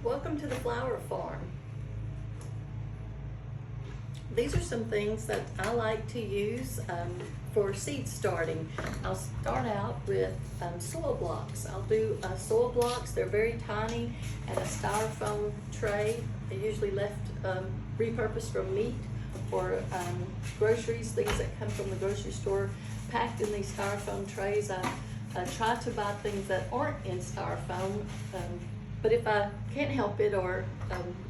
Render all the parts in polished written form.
Welcome to the flower farm. These are some things that I like to use for seed starting. I'll start out with soil blocks. I'll do soil blocks. They're very tiny, and a styrofoam tray. They're usually left repurposed from meat or groceries, things that come from the grocery store, packed in these styrofoam trays. I try to buy things that aren't in styrofoam. But if I can't help it, or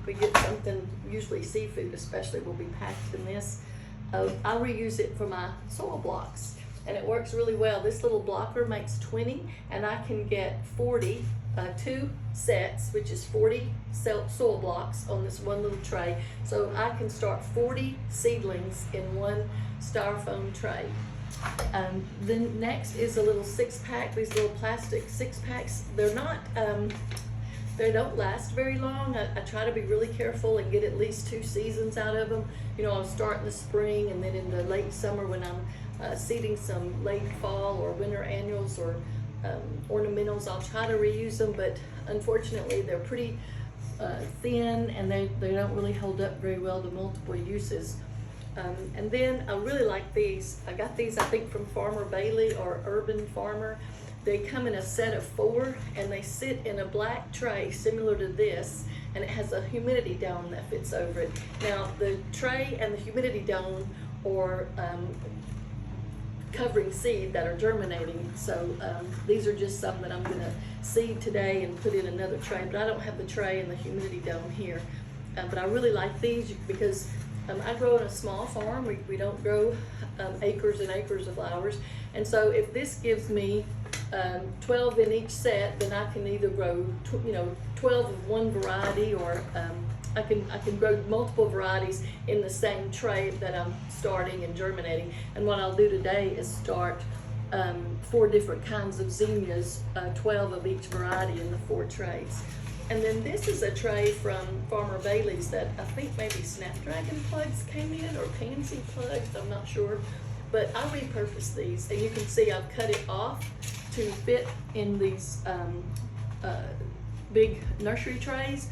we get something, usually seafood especially, will be packed in this, I'll reuse it for my soil blocks. And it works really well. This little blocker makes 20, and I can get 40, 2 sets, which is 40 soil blocks on this one little tray. So I can start 40 seedlings in one styrofoam tray. Then next is a little 6-pack, these little plastic 6-packs. They're not, they don't last very long. I try to be really careful and get at least 2 seasons out of them. You know, I'll start in the spring, and then in the late summer when I'm seeding some late fall or winter annuals or ornamentals, I'll try to reuse them, but unfortunately they're pretty thin, and they don't really hold up very well to multiple uses. And then I really like these. I got these, I think, from Farmer Bailey or Urban Farmer. They come in a set of 4, and they sit in a black tray similar to this, and it has a humidity dome that fits over it. Now, the tray and the humidity dome are covering seed that are germinating. So these are just some that I'm gonna seed today and put in another tray, but I don't have the tray and the humidity dome here. But I really like these because I grow in a small farm. We don't grow acres and acres of flowers. And so if this gives me 12 in each set, then I can either grow 12 of one variety, or I can grow multiple varieties in the same tray that I'm starting and germinating. And what I'll do today is start 4 different kinds of zinnias, 12 of each variety in the 4 trays. And then this is a tray from Farmer Bailey's that I think maybe Snapdragon plugs came in, or pansy plugs, I'm not sure. But I repurposed these, and you can see I've cut it off to fit in these big nursery trays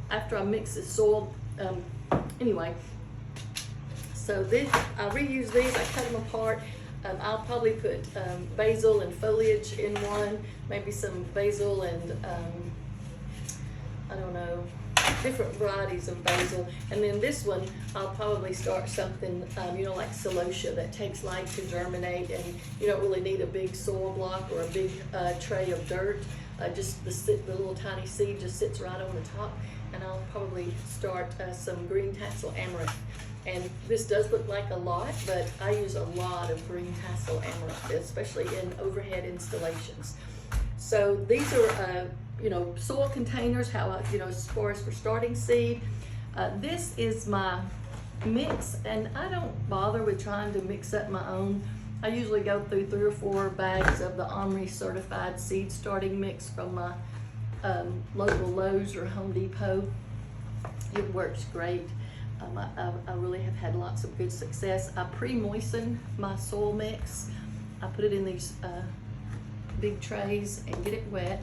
after I mix the soil. Anyway, so this, I reuse these, I cut them apart. I'll probably put basil and foliage in one, maybe some basil and I don't know, different varieties of basil. And then this one, I'll probably start something, like celosia, that takes light to germinate, and you don't really need a big soil block or a big tray of dirt. Just the little tiny seed just sits right on the top. And I'll probably start some green tassel amaranth. And this does look like a lot, but I use a lot of green tassel amaranth, especially in overhead installations. So these are soil containers, as far as for starting seed. This is my mix, and I don't bother with trying to mix up my own. I usually go through 3 or 4 bags of the OMRI certified seed starting mix from my local Lowe's or Home Depot. It works great. I really have had lots of good success. I pre-moisten my soil mix. I put it in these big trays and get it wet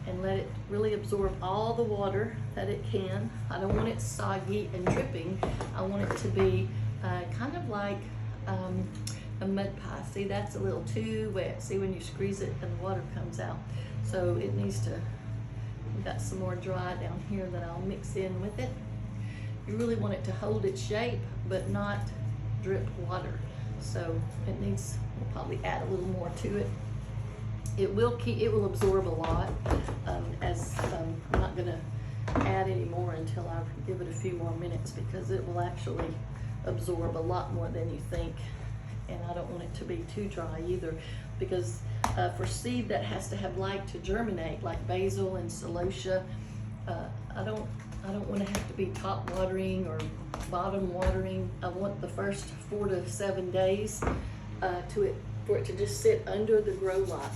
and let it really absorb all the water that it can. I don't want it soggy and dripping. I want it to be kind of like a mud pie. See, that's a little too wet. See, when you squeeze it and the water comes out. So it needs to, we've got some more dry down here that I'll mix in with it. You really want it to hold its shape, but not drip water. So it needs, we'll probably add a little more to it. It will absorb a lot, I'm not gonna add any more until I give it a few more minutes, because it will actually absorb a lot more than you think. And I don't want it to be too dry either, because for seed that has to have light to germinate, like basil and celosia, I don't want to have to be top watering or bottom watering. I want the first 4 to 7 days for it to just sit under the grow light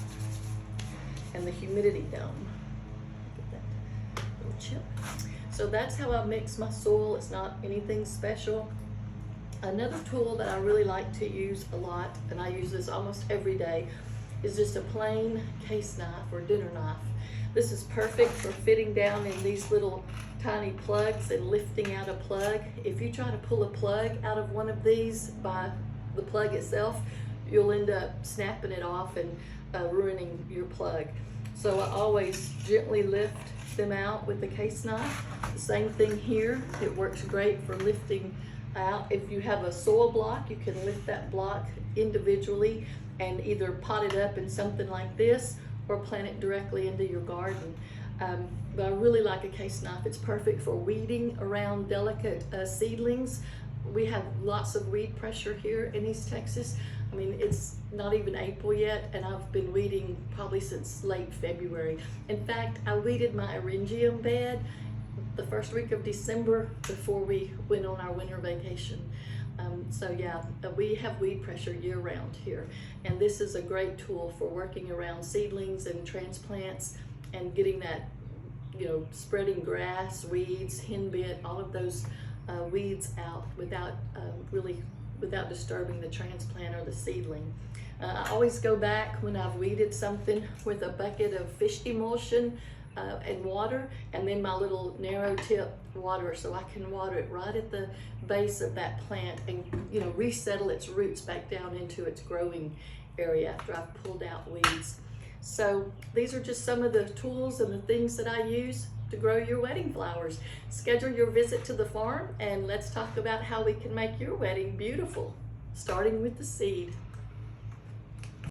and the humidity dome. Look at that little chip. So that's how I mix my soil. It's not anything special. Another tool that I really like to use a lot, and I use this almost every day, is just a plain case knife or dinner knife. This is perfect for fitting down in these little tiny plugs and lifting out a plug. If you try to pull a plug out of one of these by the plug itself, you'll end up snapping it off and ruining your plug. So I always gently lift them out with the case knife. The same thing here. It works great for lifting out. If you have a soil block, you can lift that block individually and either pot it up in something like this or plant it directly into your garden. But I really like a case knife. It's perfect for weeding around delicate seedlings. We have lots of weed pressure here in East Texas. I mean, it's not even April yet, and I've been weeding probably since late February. In fact, I weeded my Eryngium bed the first week of December before we went on our winter vacation. So yeah, we have weed pressure year round here, and this is a great tool for working around seedlings and transplants and getting that, you know, spreading grass, weeds, henbit, all of those weeds out without without disturbing the transplant or the seedling. I always go back when I've weeded something with a bucket of fish emulsion and water, and then my little narrow tip water, so I can water it right at the base of that plant and, you know, resettle its roots back down into its growing area after I've pulled out weeds. So these are just some of the tools and the things that I use to grow your wedding flowers. Schedule your visit to the farm and let's talk about how we can make your wedding beautiful, starting with the seed.